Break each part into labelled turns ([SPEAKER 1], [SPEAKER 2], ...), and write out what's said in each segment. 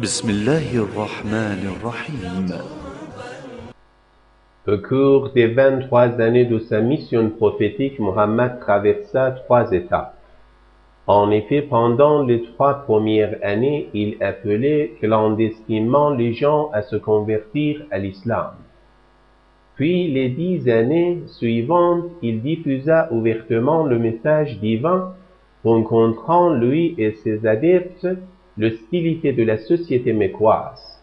[SPEAKER 1] بسم الله الرحمن الرحيم.
[SPEAKER 2] Au cours des 23 années de sa mission prophétique, Mohammed traversa 3 étapes. En effet, pendant les 3 premières années, il appelait clandestinement les gens à se convertir à l'islam. Puis les 10 années suivantes, il diffusa ouvertement le message divin, rencontrant lui et ses adeptes l'hostilité de la société mécoise.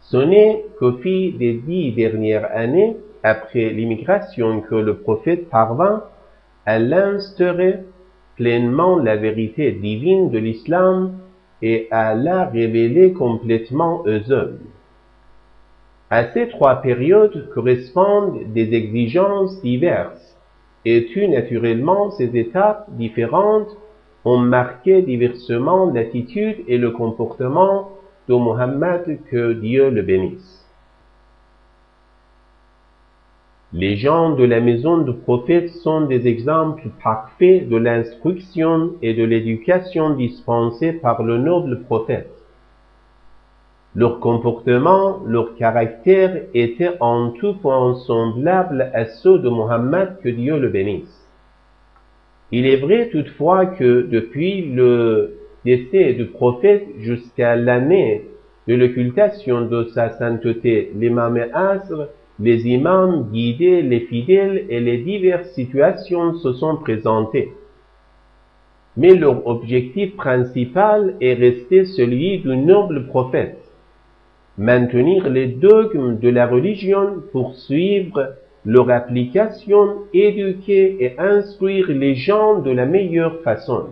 [SPEAKER 2] Ce n'est qu'au fil des 10 dernières années, après l'immigration, que le prophète parvint à l'instaurer pleinement la vérité divine de l'islam et à la révéler complètement aux hommes. À ces 3 périodes correspondent des exigences diverses, et tout naturellement ces étapes différentes ont marqué diversement l'attitude et le comportement de Mohammed, que Dieu le bénisse. Les gens de la maison du prophète sont des exemples parfaits de l'instruction et de l'éducation dispensée par le noble prophète. Leur comportement, leur caractère étaient en tout point semblables à ceux de Mohammed, que Dieu le bénisse. Il est vrai toutefois que depuis le décès du prophète jusqu'à l'année de l'occultation de sa sainteté, l'imam Asr, les imams guidaient les fidèles et les diverses situations se sont présentées. Mais leur objectif principal est resté celui du noble prophète: maintenir les dogmes de la religion, poursuivre leur application, éduquer et instruire les gens de la meilleure façon.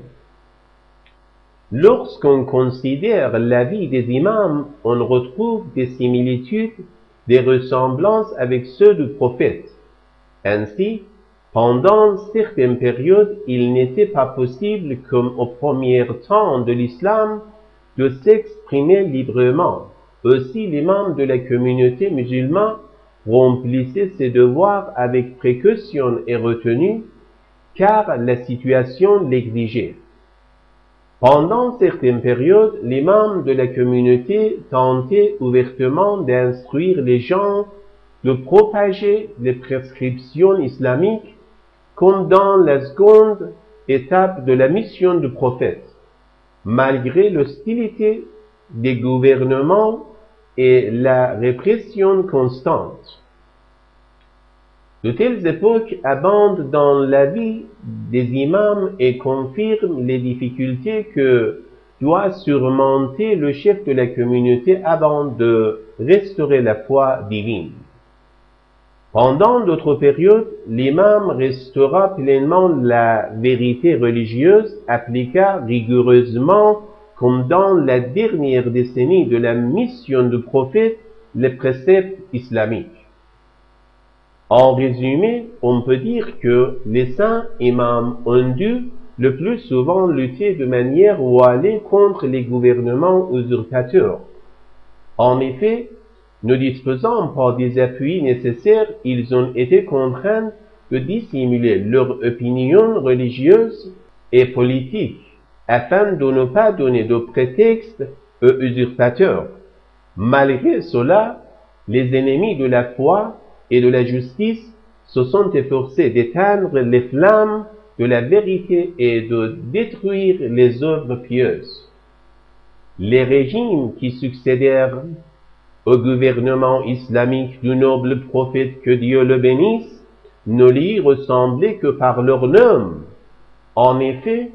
[SPEAKER 2] Lorsqu'on considère la vie des imams, on retrouve des similitudes, des ressemblances avec ceux du prophète. Ainsi, pendant certaines périodes, il n'était pas possible, comme au premier temps de l'islam, de s'exprimer librement. Aussi, l'imam de la communauté musulmane remplissait ses devoirs avec précaution et retenue, car la situation l'exigeait. Pendant certaines périodes, l'imam de la communauté tentait ouvertement d'instruire les gens, de propager les prescriptions islamiques, comme dans la seconde étape de la mission du prophète, malgré l'hostilité des gouvernements et la répression constante. De telles époques abondent dans la vie des imams et confirment les difficultés que doit surmonter le chef de la communauté avant de restaurer la foi divine. Pendant d'autres périodes, l'imam restaura pleinement la vérité religieuse, appliqua rigoureusement, comme dans la dernière décennie de la mission du prophète, les préceptes islamiques. En résumé, on peut dire que les saints imams ont dû le plus souvent lutter de manière voilée contre les gouvernements usurpateurs. En effet, ne disposant pas des appuis nécessaires, ils ont été contraints de dissimuler leurs opinions religieuses et politiques, afin de ne pas donner de prétexte aux usurpateurs. Malgré cela, les ennemis de la foi et de la justice se sont efforcés d'éteindre les flammes de la vérité et de détruire les œuvres pieuses. Les régimes qui succédèrent au gouvernement islamique du noble prophète, que Dieu le bénisse, ne lui ressemblaient que par leur nom. En effet,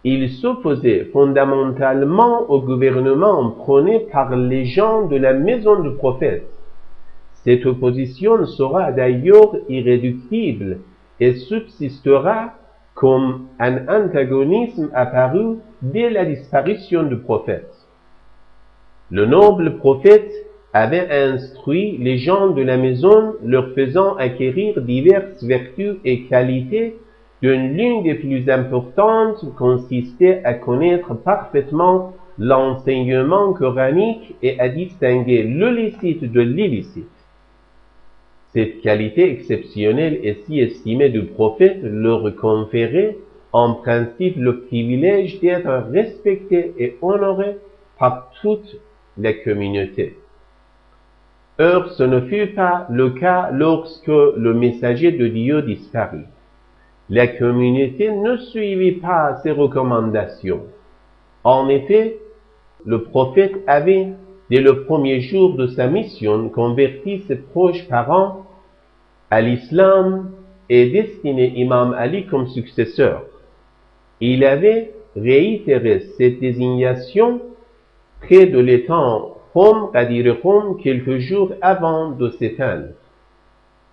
[SPEAKER 2] ils s'opposaient fondamentalement au gouvernement prôné par les gens de la maison du prophète. Cette opposition sera d'ailleurs irréductible et subsistera comme un antagonisme apparu dès la disparition du prophète. Le noble prophète avait instruit les gens de la maison, leur faisant acquérir diverses vertus et qualités, dont l'une des plus importantes consistait à connaître parfaitement l'enseignement coranique et à distinguer le licite de l'illicite. Cette qualité exceptionnelle et si estimée du prophète leur conférait en principe le privilège d'être respecté et honoré par toute la communauté. Or, ce ne fut pas le cas lorsque le messager de Dieu disparut. La communauté ne suivit pas ses recommandations. En effet, le prophète avait, dès le premier jour de sa mission, converti ses proches parents à l'islam et destiné Imam Ali comme successeur. Il avait réitéré cette désignation près de l'étang Qom, c'est-à-dire Qom, quelques jours avant de s'éteindre.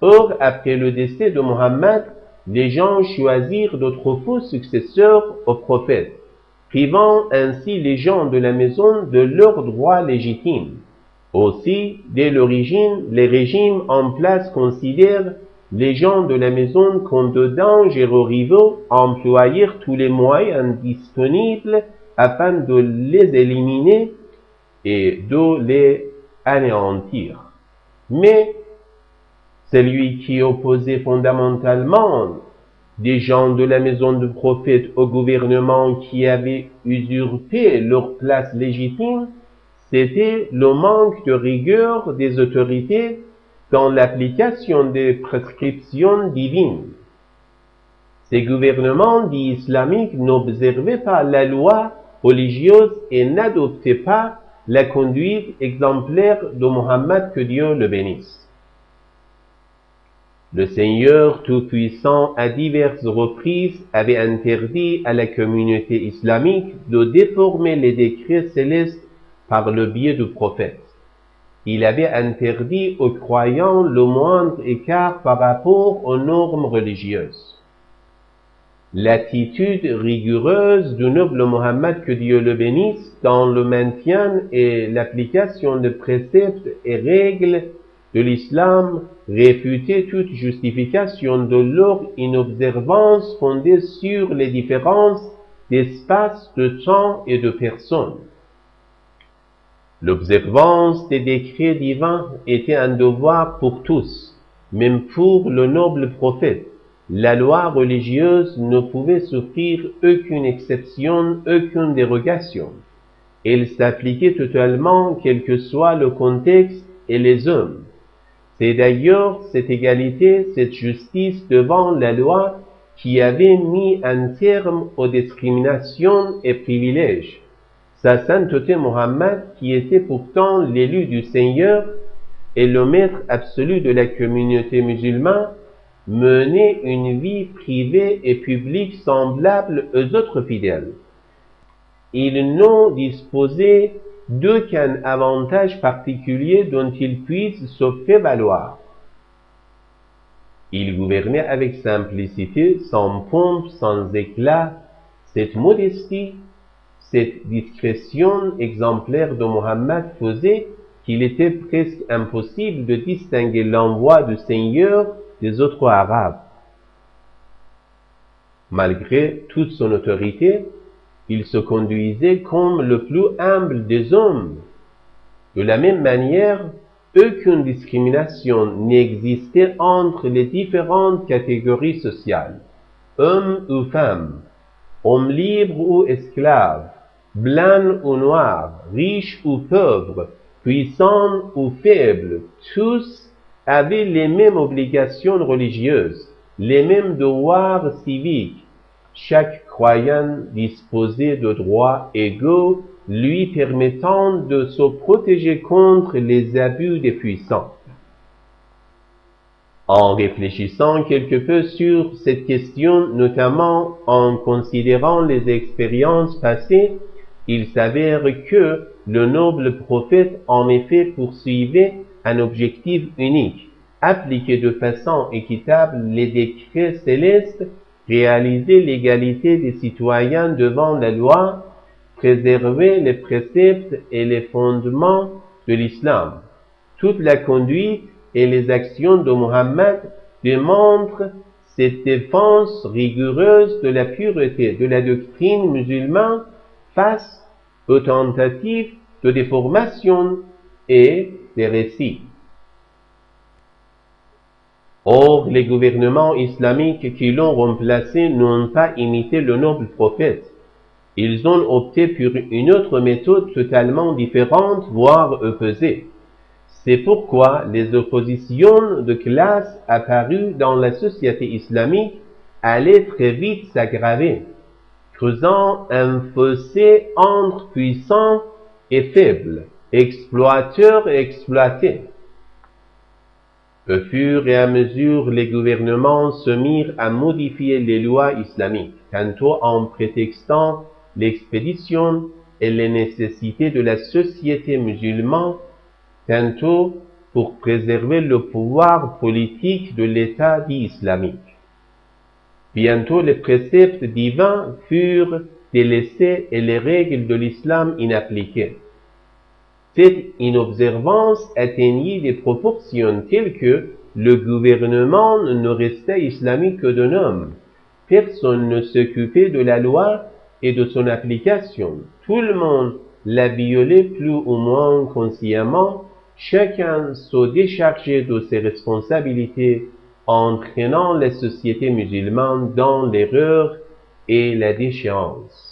[SPEAKER 2] Or, après le décès de Mohammed, les gens choisirent d'autres faux successeurs au prophète, privant ainsi les gens de la maison de leurs droits légitimes. Aussi, dès l'origine, les régimes en place considèrent les gens de la maison comme de dangereux rivaux, employèrent tous les moyens disponibles afin de les éliminer et de les anéantir. Mais celui qui opposait fondamentalement des gens de la maison du prophète au gouvernement qui avait usurpé leur place légitime, c'était le manque de rigueur des autorités dans l'application des prescriptions divines. Ces gouvernements dits islamiques n'observaient pas la loi religieuse et n'adoptaient pas la conduite exemplaire de Mohammed, que Dieu le bénisse. Le Seigneur Tout-Puissant à diverses reprises avait interdit à la communauté islamique de déformer les décrets célestes par le biais du prophète. Il avait interdit aux croyants le moindre écart par rapport aux normes religieuses. L'attitude rigoureuse du noble Mohammed, que Dieu le bénisse, dans le maintien et l'application des préceptes et règles de l'islam réfutait toute justification de leur inobservance fondée sur les différences d'espace, de temps et de personnes. L'observance des décrets divins était un devoir pour tous, même pour le noble prophète. La loi religieuse ne pouvait souffrir aucune exception, aucune dérogation. Elle s'appliquait totalement, quel que soit le contexte et les hommes. C'est d'ailleurs cette égalité, cette justice devant la loi qui avait mis un terme aux discriminations et privilèges. Sa sainteté Mohammed, qui était pourtant l'élu du Seigneur et le maître absolu de la communauté musulmane, menait une vie privée et publique semblable aux autres fidèles. Il n'en disposait d'aucun avantage particulier dont il puisse se faire valoir. Il gouvernait avec simplicité, sans pompe, sans éclat. Cette modestie, cette discrétion exemplaire de Mohammed faisait qu'il était presque impossible de distinguer l'envoi du Seigneur des autres Arabes. Malgré toute son autorité, il se conduisait comme le plus humble des hommes. De la même manière, aucune discrimination n'existait entre les différentes catégories sociales, hommes ou femmes, hommes libres ou esclaves, blancs ou noirs, riches ou pauvres, puissants ou faibles. Tous avaient les mêmes obligations religieuses, les mêmes devoirs civiques. Chaque croyant disposait de droits égaux lui permettant de se protéger contre les abus des puissants. En réfléchissant quelque peu sur cette question, notamment en considérant les expériences passées, il s'avère que le noble prophète en effet poursuivait un objectif unique, appliquer de façon équitable les décrets célestes, réaliser l'égalité des citoyens devant la loi, préserver les préceptes et les fondements de l'islam. Toute la conduite et les actions de Mohammed démontrent cette défense rigoureuse de la pureté de la doctrine musulmane face aux tentatives de déformation et des récits. Or, les gouvernements islamiques qui l'ont remplacé n'ont pas imité le noble prophète. Ils ont opté pour une autre méthode totalement différente, voire opposée. C'est pourquoi les oppositions de classe apparues dans la société islamique allaient très vite s'aggraver, creusant un fossé entre puissants et faibles, exploiteurs et exploités. Au fur et à mesure, les gouvernements se mirent à modifier les lois islamiques, tantôt en prétextant l'expédition et les nécessités de la société musulmane, tantôt pour préserver le pouvoir politique de l'État dit islamique. Bientôt les préceptes divins furent délaissés et les règles de l'islam inappliquées. Cette inobservance atteignit des proportions telles que le gouvernement ne restait islamique que d'un homme. Personne ne s'occupait de la loi et de son application. Tout le monde la violait plus ou moins consciemment. Chacun se déchargeait de ses responsabilités, entraînant la société musulmane dans l'erreur et la déchéance.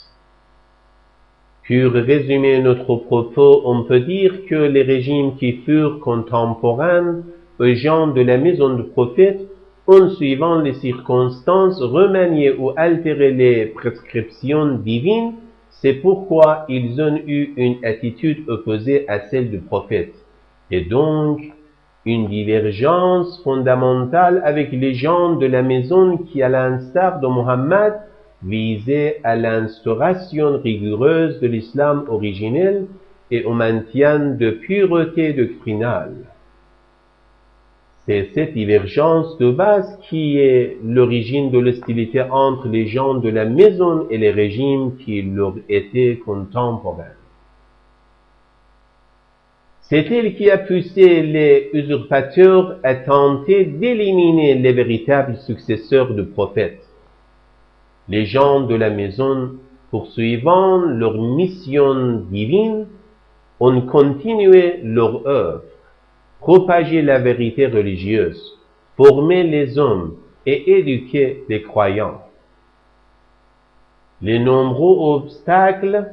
[SPEAKER 2] Pour résumer notre propos, on peut dire que les régimes qui furent contemporains aux gens de la maison du prophète ont, suivant les circonstances, remanié ou altéré les prescriptions divines. C'est pourquoi ils ont eu une attitude opposée à celle du prophète, et donc une divergence fondamentale avec les gens de la maison qui, à l'instar de Mohammed, visaient à l'instauration rigoureuse de l'islam originel et au maintien de pureté doctrinale. C'est cette divergence de base qui est l'origine de l'hostilité entre les gens de la maison et les régimes qui leur étaient contemporains. C'est elle qui a poussé les usurpateurs à tenter d'éliminer les véritables successeurs du prophète. Les gens de la maison, poursuivant leur mission divine, ont continué leur œuvre, propagé la vérité religieuse, formé les hommes et éduqué les croyants. Les nombreux obstacles,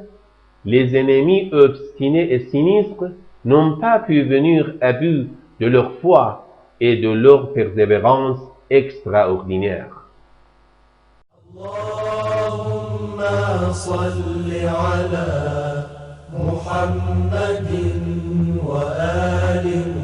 [SPEAKER 2] les ennemis obstinés et sinistres n'ont pas pu venir à bout de leur foi et de leur persévérance extraordinaire.
[SPEAKER 3] Allahumma salli ala Muhammadin wa ali